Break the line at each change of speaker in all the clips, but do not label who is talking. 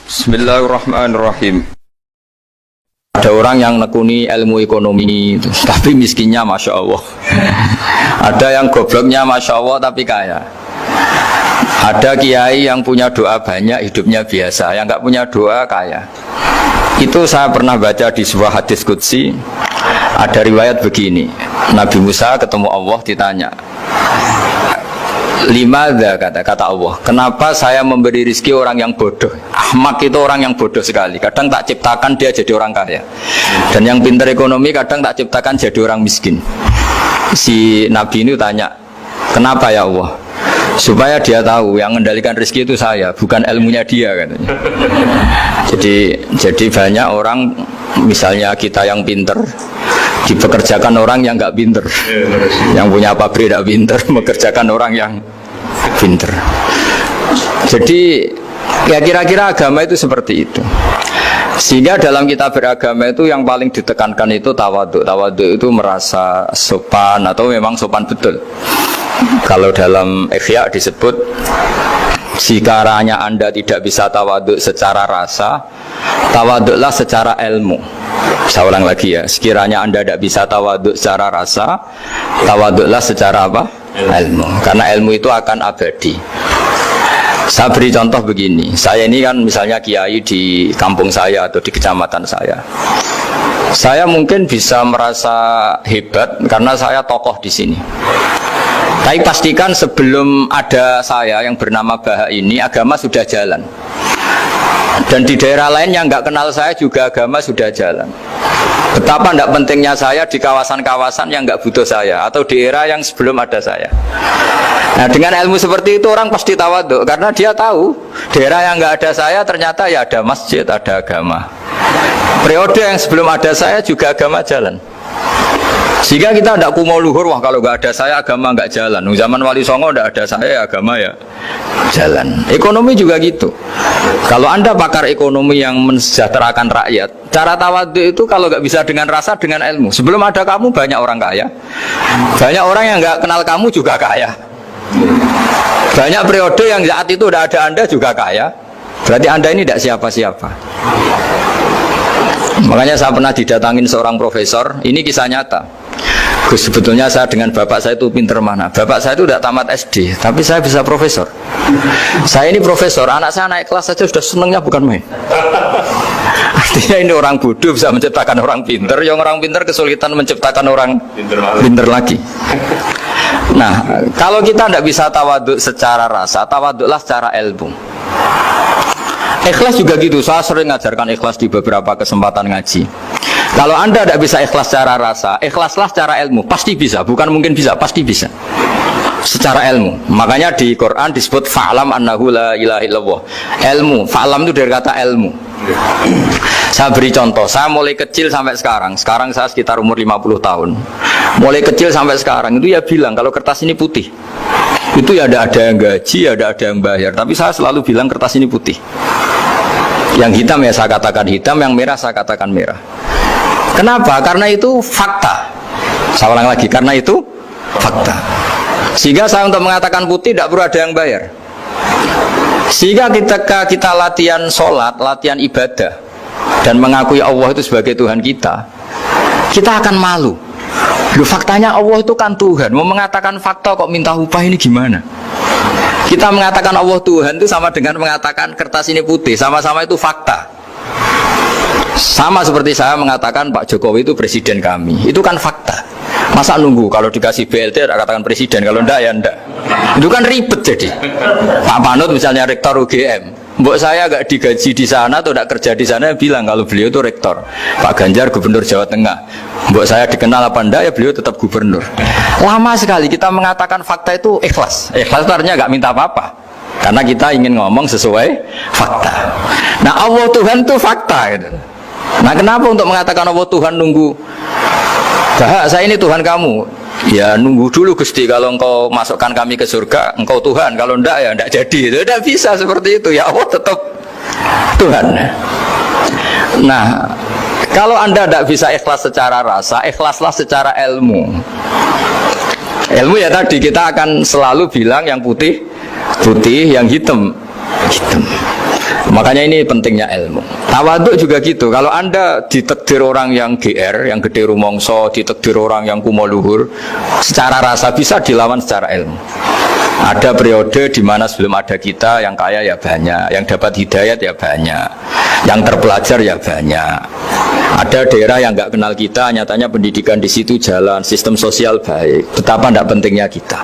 Bismillahirrahmanirrahim. Ada orang yang nekuni ilmu ekonomi itu, tapi miskinnya Masya Allah. Ada yang gobloknya Masya Allah tapi kaya. Ada kiai yang punya doa banyak, hidupnya biasa. Yang nggak punya doa kaya. Itu saya pernah baca di sebuah hadis qudsi. Ada riwayat begini, Nabi Musa ketemu Allah ditanya, limadza, kata Allah, kenapa saya memberi rezeki orang yang bodoh? Ahmak itu orang yang bodoh sekali. Kadang tak ciptakan dia jadi orang kaya, dan yang pintar ekonomi kadang tak ciptakan jadi orang miskin. Si Nabi ini tanya, kenapa ya Allah? Supaya dia tahu yang mengendalikan rezeki itu saya, bukan ilmunya dia, katanya. Jadi banyak orang, misalnya kita yang pintar dipekerjakan orang yang nggak pinter, yang punya pabrik tidak pinter, mengerjakan orang yang pinter. Jadi ya kira-kira agama itu seperti itu. Sehingga dalam kita beragama itu yang paling ditekankan itu tawadhu. Tawadhu itu merasa sopan atau memang sopan betul. Kalau dalam Ihya disebut, sekiranya Anda tidak bisa tawadhu secara rasa, tawadhulah secara ilmu. Saya ulang lagi ya, sekiranya Anda tidak bisa tawadhu secara rasa, tawadhulah secara apa? Ilmu. Karena ilmu itu akan abadi. Saya beri contoh begini, saya ini kan misalnya kiai di kampung saya atau di kecamatan saya. Saya mungkin bisa merasa hebat karena saya tokoh di sini. Tapi pastikan sebelum ada saya yang bernama Baha ini, agama sudah jalan. Dan di daerah lain yang nggak kenal saya juga agama sudah jalan. Betapa tidak pentingnya saya di kawasan-kawasan yang nggak butuh saya, atau di era yang sebelum ada saya. Nah, dengan ilmu seperti itu orang pasti tawadhu, karena dia tahu daerah yang nggak ada saya ternyata ya ada masjid, ada agama. Periode yang sebelum ada saya juga agama jalan. Sehingga kita tidak kumo luhur, wah kalau nggak ada saya agama nggak jalan. Zaman Wali Songo tidak ada saya agama ya jalan. Ekonomi juga gitu. Kalau Anda pakar ekonomi yang mensejahterakan rakyat, cara tawadhu itu kalau nggak bisa dengan rasa, dengan ilmu. Sebelum ada kamu banyak orang kaya, banyak orang yang nggak kenal kamu juga kaya. Banyak periode yang saat itu udah ada Anda juga kaya. Berarti Anda ini tidak siapa-siapa. Makanya saya pernah didatangin seorang profesor, ini kisah nyata. Gus, sebetulnya saya dengan bapak saya itu pinter mana? Bapak saya itu tidak tamat SD, tapi saya bisa profesor. Saya ini profesor, anak saya naik kelas saja sudah senengnya bukan main. Artinya ini orang bodoh bisa menciptakan orang pinter, yang orang pinter kesulitan menciptakan orang pinter lagi. Nah, kalau kita tidak bisa tawadhu secara rasa, tawadhulah secara ilmu. Ikhlas juga gitu, saya sering ngajarkan ikhlas di beberapa kesempatan ngaji. Kalau Anda tidak bisa ikhlas secara rasa, ikhlaslah secara ilmu. Pasti bisa, bukan mungkin bisa, pasti bisa. Secara ilmu. Makanya di Quran disebut fa'lam annahu la ilaha illallah. Ilmu, fa'lam itu dari kata ilmu. Saya beri contoh, saya mulai kecil sampai sekarang saya sekitar umur 50 tahun. Mulai kecil sampai sekarang itu ya bilang kalau kertas ini putih. Itu ya ada yang gaji, ada yang bayar. Tapi saya selalu bilang kertas ini putih. Yang hitam ya saya katakan hitam, yang merah saya katakan merah. Kenapa? Karena itu fakta. Saya ulang lagi, karena itu fakta. Sehingga saya untuk mengatakan putih tidak perlu ada yang bayar. Sehingga ketika kita latihan sholat, latihan ibadah, dan mengakui Allah itu sebagai Tuhan kita akan malu. Loh, faktanya Allah itu kan Tuhan. Mau mengatakan fakta kok minta upah, ini gimana? Kita mengatakan Allah Tuhan itu sama dengan mengatakan kertas ini putih. Sama-sama itu fakta. Sama seperti saya mengatakan Pak Jokowi itu presiden kami. Itu kan fakta. Masa nunggu kalau dikasih BLT katakan presiden, kalau enggak ya enggak. Itu kan ribet jadi. Pak Panut misalnya rektor UGM, mbok saya agak digaji di sana atau tidak kerja di sana, bilang kalau beliau itu rektor. Pak Ganjar gubernur Jawa Tengah, mbok saya dikenal apa enggak ya beliau tetap gubernur. Lama sekali kita mengatakan fakta itu ikhlas. Ikhlas itu artinya enggak minta apa-apa, karena kita ingin ngomong sesuai fakta. Nah, Allah Tuhan itu fakta gitu. Nah, kenapa untuk mengatakan Allah Tuhan nunggu? Bah, saya ini Tuhan kamu. Ya nunggu dulu Gusti, kalau engkau masukkan kami ke surga, engkau Tuhan. Kalau enggak ya enggak jadi. Itu tidak bisa seperti itu. Ya Allah tetap Tuhan. Nah, kalau Anda tidak bisa ikhlas secara rasa, ikhlaslah secara ilmu. Ilmu ya tadi kita akan selalu bilang yang putih putih, yang hitam hitam. Makanya ini pentingnya ilmu. Tawaduk juga gitu. Kalau Anda ditakdir orang yang GR, yang gede rumongso, ditakdir orang yang kumo luhur, secara rasa bisa dilawan secara ilmu. Ada periode di mana sebelum ada kita yang kaya ya banyak, yang dapat hidayat ya banyak, yang terpelajar ya banyak. Ada daerah yang nggak kenal kita, nyatanya pendidikan di situ jalan, sistem sosial baik. Betapa tidak pentingnya kita.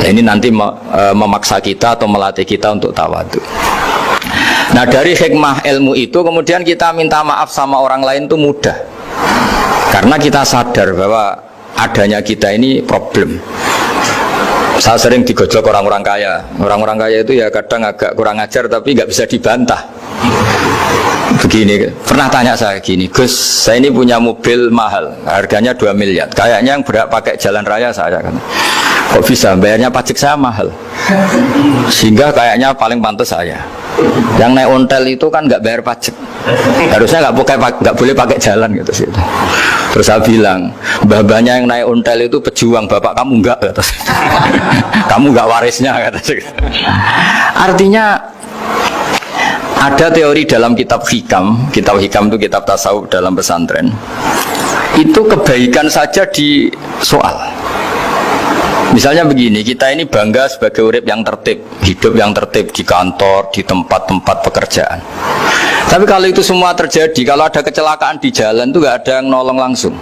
Nah, ini nanti memaksa kita atau melatih kita untuk tawaduk. Nah, dari hikmah ilmu itu kemudian kita minta maaf sama orang lain itu mudah. Karena kita sadar bahwa adanya kita ini problem. Saya sering digojlok orang-orang kaya. Orang-orang kaya itu ya kadang agak kurang ajar tapi nggak bisa dibantah. Begini, pernah tanya saya gini, Gus, saya ini punya mobil mahal, harganya 2 miliar. Kayaknya yang berhak pakai jalan raya saya kan. Kok bisa? Bayarnya pajak saya mahal. Sehingga kayaknya paling pantas saya. Yang naik ontel itu kan nggak bayar pajak. Harusnya nggak boleh pakai jalan gitu sih. Terus saya bilang, mbah-mbahnya yang naik ontel itu pejuang, bapak kamu enggak kata saya. Kamu enggak warisnya kata saya. Artinya ada teori dalam kitab hikam itu kitab tasawuf dalam pesantren. Itu kebaikan saja di soal. Misalnya begini, kita ini bangga sebagai urip yang tertib, hidup yang tertib di kantor, di tempat-tempat pekerjaan. Tapi kalau itu semua terjadi, kalau ada kecelakaan di jalan itu nggak ada yang nolong langsung.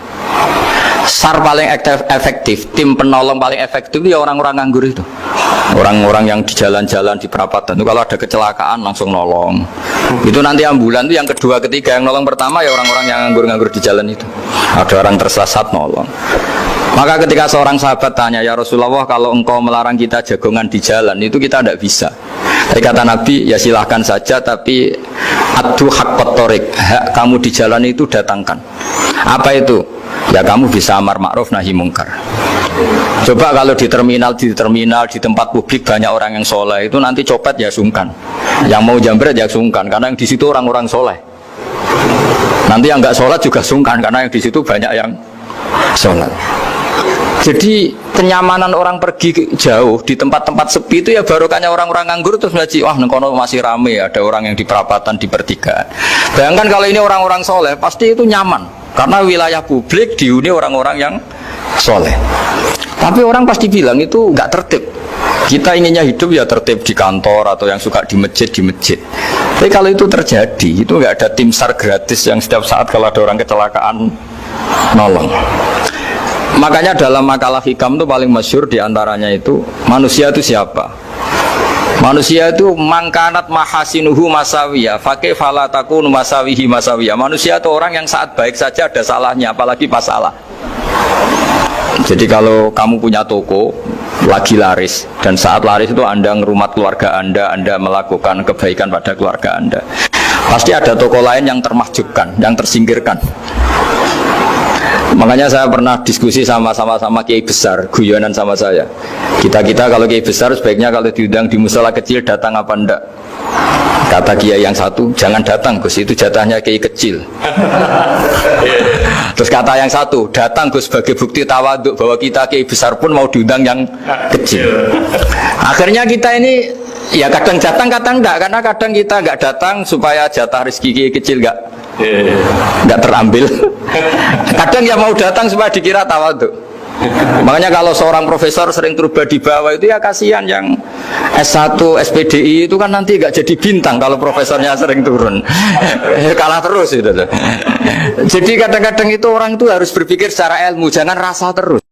SAR paling efektif, tim penolong paling efektif itu ya orang-orang nganggur itu. Orang-orang yang di jalan-jalan di perapatan itu kalau ada kecelakaan langsung nolong. Itu nanti ambulan itu yang kedua, ketiga, yang nolong pertama ya orang-orang yang nganggur-nganggur di jalan itu. Ada orang tersesat nolong. Maka ketika seorang sahabat tanya, ya Rasulullah, kalau engkau melarang kita jagongan di jalan, itu kita tidak bisa. Tapi kata Nabi, ya silahkan saja, tapi adu hak kotorik, hak kamu di jalan itu datangkan. Apa itu? Ya kamu bisa amar ma'ruf nahi mungkar. Coba kalau di terminal, di tempat publik banyak orang yang soleh, itu nanti copet ya sungkan. Yang mau jambret ya sungkan, karena yang di situ orang-orang soleh. Nanti yang nggak sholat juga sungkan, karena yang di situ banyak yang sholat. Jadi kenyamanan orang pergi jauh di tempat-tempat sepi itu ya barokahnya orang-orang nganggur terus ngaji, wah nengkono masih rame, ada orang yang di perapatan, di pertigaan. Bayangkan kalau ini orang-orang soleh, pasti itu nyaman karena wilayah publik dihuni orang-orang yang soleh. Tapi orang pasti bilang itu nggak tertib. Kita inginnya hidup ya tertib di kantor atau yang suka di masjid, di masjid. Tapi kalau itu terjadi, itu nggak ada tim SAR gratis yang setiap saat kalau ada orang kecelakaan nolong. Makanya dalam makalah hikam itu paling masyhur diantaranya itu manusia itu siapa? Manusia itu mangkanat mahasinuhu masawiyah, fakih falatakun masawihi masawiyah. Manusia itu orang yang saat baik saja ada salahnya, apalagi pas salah. Jadi kalau kamu punya toko lagi laris dan saat laris itu Anda ngerumat keluarga Anda melakukan kebaikan pada keluarga Anda, pasti ada toko lain yang termahjubkan, yang tersingkirkan. Makanya saya pernah diskusi sama kiai besar, guyonan sama saya. Kita kalau kiai besar sebaiknya kalau diundang di musola kecil datang apa enggak? Kata kiai yang satu, jangan datang Gus, itu jatahnya kiai kecil. Terus kata yang satu, datang Gus sebagai bukti tawaduk bahwa kita kiai besar pun mau diundang yang kecil. Akhirnya kita ini ya kadang datang kadang enggak, karena kadang kita enggak datang supaya jatah rezeki kiai kecil enggak terambil. Kadang ya mau datang supaya dikira tawaduk. Makanya kalau seorang profesor sering turba di bawah itu ya kasihan yang S1, SPDI itu kan nanti enggak jadi bintang kalau profesornya sering turun. Kalah terus itu. Jadi kadang-kadang itu orang itu harus berpikir secara ilmu, jangan rasa terus.